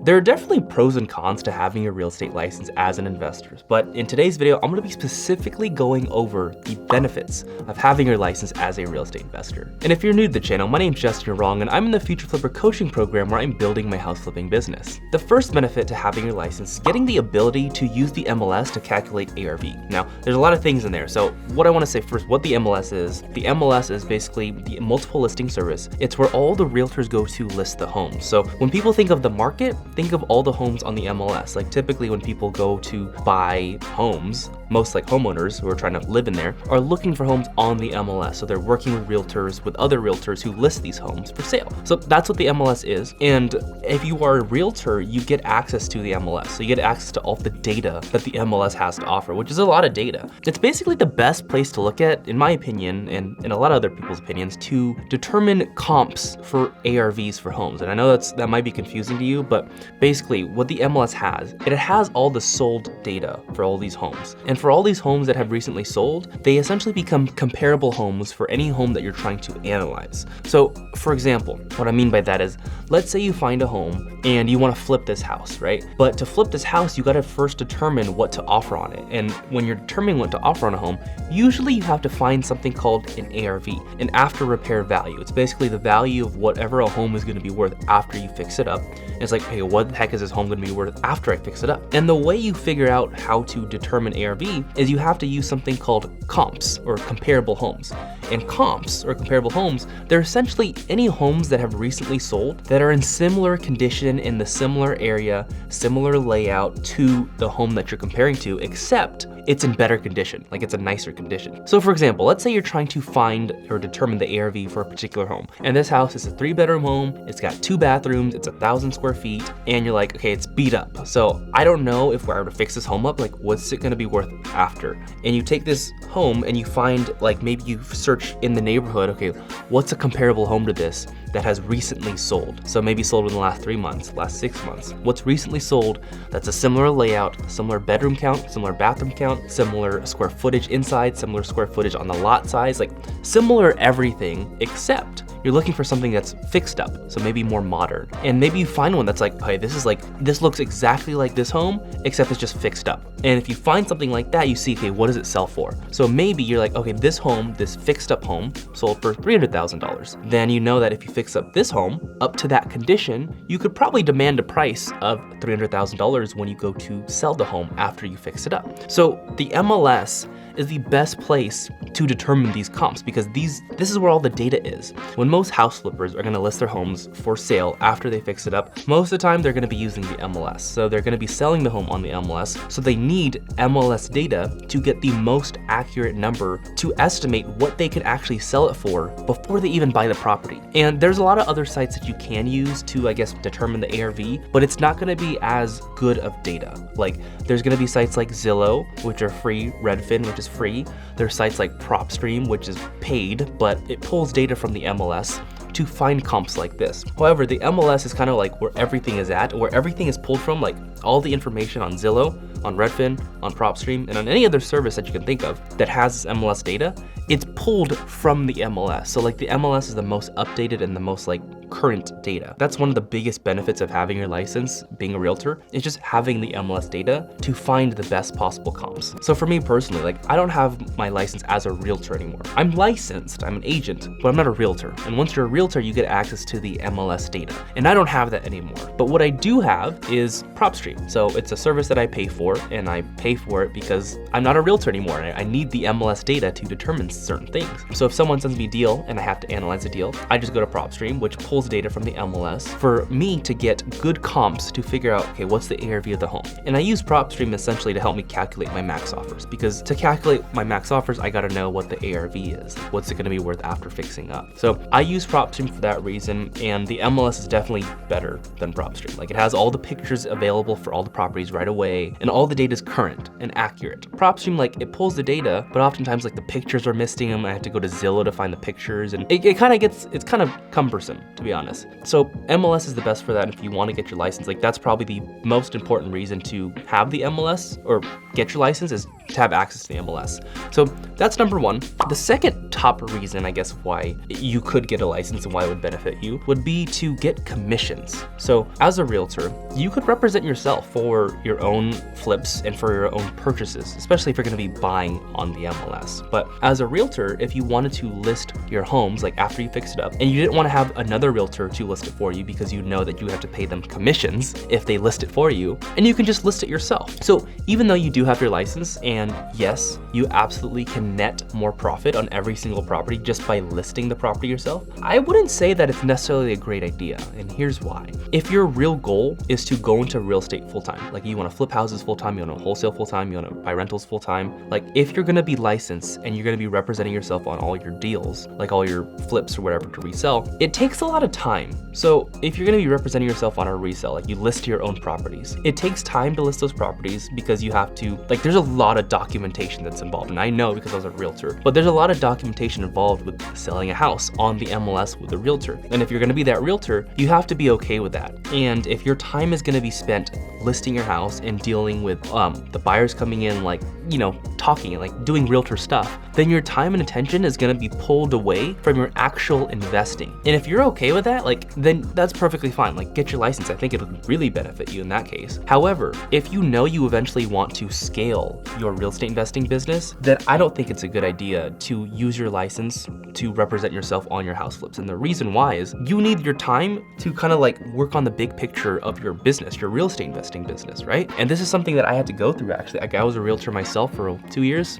There are definitely pros and cons to having a real estate license as an investor, but in today's video, I'm gonna be specifically going over the benefits of having your license as a real estate investor. And if you're new to the channel, my name's Justin Wrong, and I'm in the Future Flipper coaching program where I'm building my house flipping business. The first benefit to having your license is getting the ability to use the MLS to calculate ARV. Now, there's a lot of things in there, so what I wanna say first, what the MLS is. The MLS is basically the multiple listing service. It's where all the realtors go to list the homes. So when people think of the market, think of all the homes on the MLS. Like typically when people go to buy homes, most like homeowners who are trying to live in there are looking for homes on the MLS. So they're working with realtors, with other realtors who list these homes for sale. So that's what the MLS is. And if you are a realtor, you get access to the MLS. So you get access to all the data that the MLS has to offer, which is a lot of data. It's basically the best place to look at, in my opinion, and in a lot of other people's opinions, to determine comps for ARVs for homes. And I know that might be confusing to you, but basically what the MLS has, it has all the sold data for all these homes. And for all these homes that have recently sold, they essentially become comparable homes for any home that you're trying to analyze. So for example, what I mean by that is, let's say you find a home and you want to flip this house, right? But to flip this house, you got to first determine what to offer on it. And when you're determining what to offer on a home, usually you have to find something called an ARV, an after repair value. It's basically the value of whatever a home is going to be worth after you fix it up. And it's like, hey, what the heck is this home going to be worth after I fix it up? And the way you figure out how to determine ARV is you have to use something called comps, or comparable homes. And comps, or comparable homes, they're essentially any homes that have recently sold that are in similar condition, in the similar area, similar layout to the home that you're comparing to, except it's in better condition, like it's a nicer condition. So for example, let's say you're trying to find or determine the ARV for a particular home. And this house is a 3-bedroom home, it's got 2 bathrooms, it's 1,000 square feet, and you're like, okay, it's beat up. So I don't know if I were to fix this home up, like what's it gonna be worth after? And you take this home and you find, like maybe you search in the neighborhood, okay, what's a comparable home to this that has recently sold? So maybe sold in the last 3 months, last 6 months. What's recently sold that's a similar layout, similar bedroom count, similar bathroom count, similar square footage inside, similar square footage on the lot size, like similar everything, except you're looking for something that's fixed up, so maybe more modern. And maybe you find one that's like, hey, this looks exactly like this home, except it's just fixed up. And if you find something like that, you see, okay, what does it sell for? So maybe you're like, okay, this home, this fixed up home sold for $300,000. Then you know that if you fix up this home up to that condition, you could probably demand a price of $300,000 when you go to sell the home after you fix it up. So the MLS is the best place to determine these comps, because this is where all the data is. When most house flippers are gonna list their homes for sale after they fix it up, most of the time they're gonna be using the MLS. So they're gonna be selling the home on the MLS, so they need MLS data to get the most accurate number to estimate what they could actually sell it for before they even buy the property. And there's a lot of other sites that you can use to, I guess, determine the ARV, but it's not gonna be as good of data. Like there's gonna be sites like Zillow, which are free, Redfin, which is free. There's sites like PropStream, which is paid, but it pulls data from the MLS to find comps like this. However, the MLS is kind of like where everything is at, where everything is pulled from, like all the information on Zillow, on Redfin, on PropStream, and on any other service that you can think of that has this MLS data, it's pulled from the MLS. So like the MLS is the most updated and the most like current data. That's one of the biggest benefits of having your license, being a realtor, is just having the MLS data to find the best possible comps. So for me personally, like I don't have my license as a realtor anymore. I'm licensed, I'm an agent, but I'm not a realtor. And once you're a realtor, you get access to the MLS data. And I don't have that anymore. But what I do have is PropStream. So it's a service that I pay for, and I pay for it because I'm not a realtor anymore. I need the MLS data to determine certain things. So if someone sends me a deal and I have to analyze the deal, I just go to PropStream, which pulls data from the MLS for me to get good comps to figure out, okay, what's the ARV of the home? And I use PropStream essentially to help me calculate my max offers, because to calculate my max offers, I gotta know what the ARV is. What's it gonna be worth after fixing up? So I use PropStream for that reason, and the MLS is definitely better than PropStream. Like it has all the pictures available for all the properties right away, and all the data is current and accurate. PropStream, like it pulls the data, but oftentimes like the pictures are missing them. I have to go to Zillow to find the pictures, and it's kind of cumbersome, to be honest. So MLS is the best for that. If you want to get your license, like that's probably the most important reason to have the MLS or get your license, is to have access to the MLS. So that's number one. The second top reason, I guess, why you could get a license and why it would benefit you would be to get commissions. So as a realtor, you could represent yourself for your own flips and for your own purchases, especially if you're gonna be buying on the MLS. But as a realtor, if you wanted to list your homes, like after you fix it up, and you didn't wanna have another realtor to list it for you because you know that you have to pay them commissions if they list it for you, and you can just list it yourself. So even though you do have your license, and yes, you absolutely can net more profit on every single property just by listing the property yourself, I wouldn't say that it's necessarily a great idea, and here's why. If your real goal is to go into real estate full-time, like you wanna flip houses full-time, you wanna wholesale full-time, you wanna buy rentals full-time, like if you're gonna be licensed and you're gonna be representing yourself on all your deals, like all your flips or whatever to resell, it takes a lot of time. So if you're gonna be representing yourself on a resale, like you list your own properties, it takes time to list those properties because you have to, like there's a lot of documentation that's involved. And I know because I was a realtor, but there's a lot of documentation involved with selling a house on the MLS with a realtor. And if you're gonna be that realtor, you have to be okay with that. And if your time is gonna be spent listing your house and dealing with the buyers coming in, like, you know, talking and like doing realtor stuff, then your time and attention is gonna be pulled away from your actual investing. And if you're okay with that, like, then that's perfectly fine. Like, get your license. I think it would really benefit you in that case. However, if you know you eventually want to scale your real estate investing business, then I don't think it's a good idea to use your license to represent yourself on your house flips. And the reason why is you need your time to kind of like work on the big picture of your business, your real estate investing business, right? And this is something that I had to go through actually. Like, I was a realtor myself for 3 years.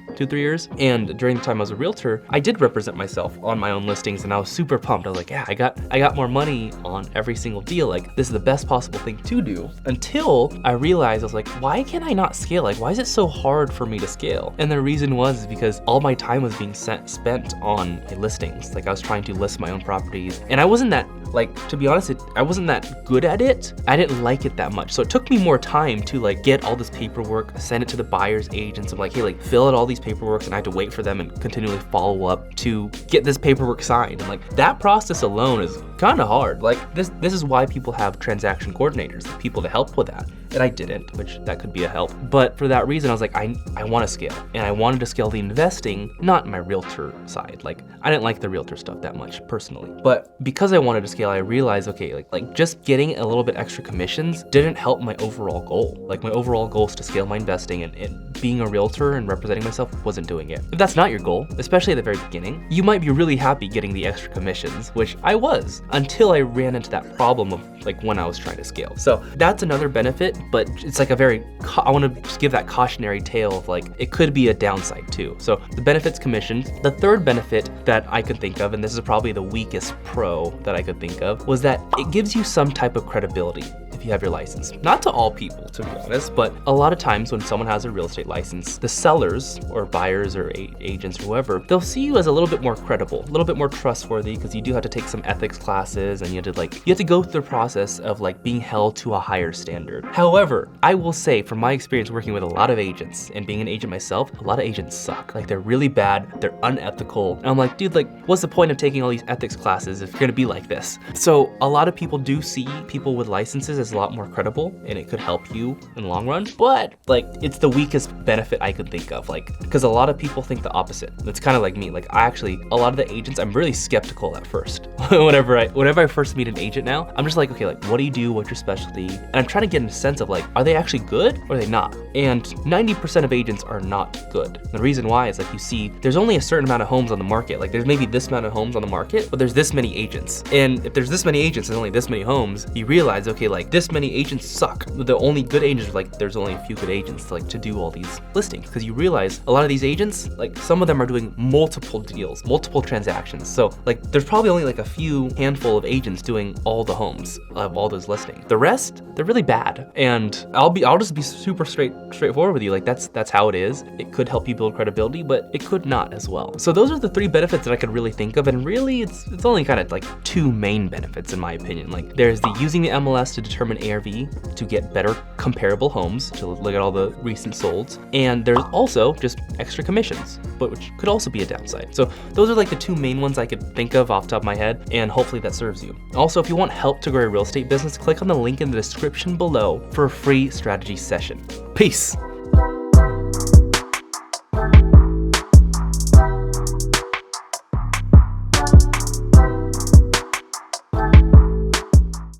And during the time I was a realtor, I did represent myself on my own listings, and I was super pumped. I was like, yeah, I got more money on every single deal. Like, this is the best possible thing to do. Until I realized, I was like, why can I not scale? Like, why is it so hard for me to scale? And the reason was because all my time was being spent on my listings. Like, I was trying to list my own properties, and I wasn't that, like, to be honest, I wasn't that good at it. I didn't like it that much. So it took me more time to like get all this paperwork, send it to the buyer's agents. I'm like, hey, like fill out all these paperwork, and I had to wait for them and continually follow up to get this paperwork signed. And like that process alone is kind of hard. Like this is why people have transaction coordinators, like people to help with that. And I didn't, which that could be a help. But for that reason, I was like, I want to scale, and I wanted to scale the investing, not my realtor side. Like I didn't like the realtor stuff that much personally, but because I wanted to scale, I realized, okay, like just getting a little bit extra commissions didn't help my overall goal. Like my overall goal is to scale my investing, and being a realtor and representing myself wasn't doing it. If that's not your goal, especially at the very beginning, you might be really happy getting the extra commissions, which I was, until I ran into that problem of like when I was trying to scale. So that's another benefit, but it's like a very, I want to just give that cautionary tale of like, it could be a downside too. So the benefits commissions. The third benefit that I could think of, and this is probably the weakest pro that I could think of, was that it gives you some type of credibility if you have your license. Not to all people, to be honest, but a lot of times when someone has a real estate license, the sellers or buyers or agents or whoever, they'll see you as a little bit more credible, a little bit more trustworthy, because you do have to take some ethics classes, and you have to go through the process of like being held to a higher standard. However, I will say from my experience working with a lot of agents and being an agent myself, a lot of agents suck. Like they're really bad, they're unethical. And I'm like, dude, like what's the point of taking all these ethics classes if you're gonna be like this? So a lot of people do see people with licenses as a lot more credible, and it could help you in the long run, but like it's the weakest benefit I could think of, like because a lot of people think the opposite. It's kind of like me. Like a lot of the agents, I'm really skeptical at first. whenever I first meet an agent now, I'm just like, okay, like what do you do? What's your specialty? And I'm trying to get a sense of like, are they actually good or are they not? And 90% of agents are not good. The reason why is like you see there's only a certain amount of homes on the market. Like there's maybe this amount of homes on the market, but there's this many agents. And if there's this many agents and only this many homes, you realize, okay, like this many agents suck. The only good agents, like there's only a few good agents to do all these listings, because you realize a lot of these agents, like some of them are doing multiple deals, multiple transactions. So like there's probably only like a few handful of agents doing all the homes of all those listings. The rest, they're really bad. And I'll just be super straightforward with you. Like that's how it is. It could help you build credibility, but it could not as well. So those are the three benefits that I could really think of. And really it's only kind of like two main benefits in my opinion. Like there's the using the MLS to determine ARV to get better comparable homes, to look at all the recent solds. And there's also just extra commissions, but which could also be a downside. So those are like the two main ones I could think of off the top of my head, and hopefully that serves you. Also, if you want help to grow your real estate business, click on the link in the description below for a free strategy session. Peace.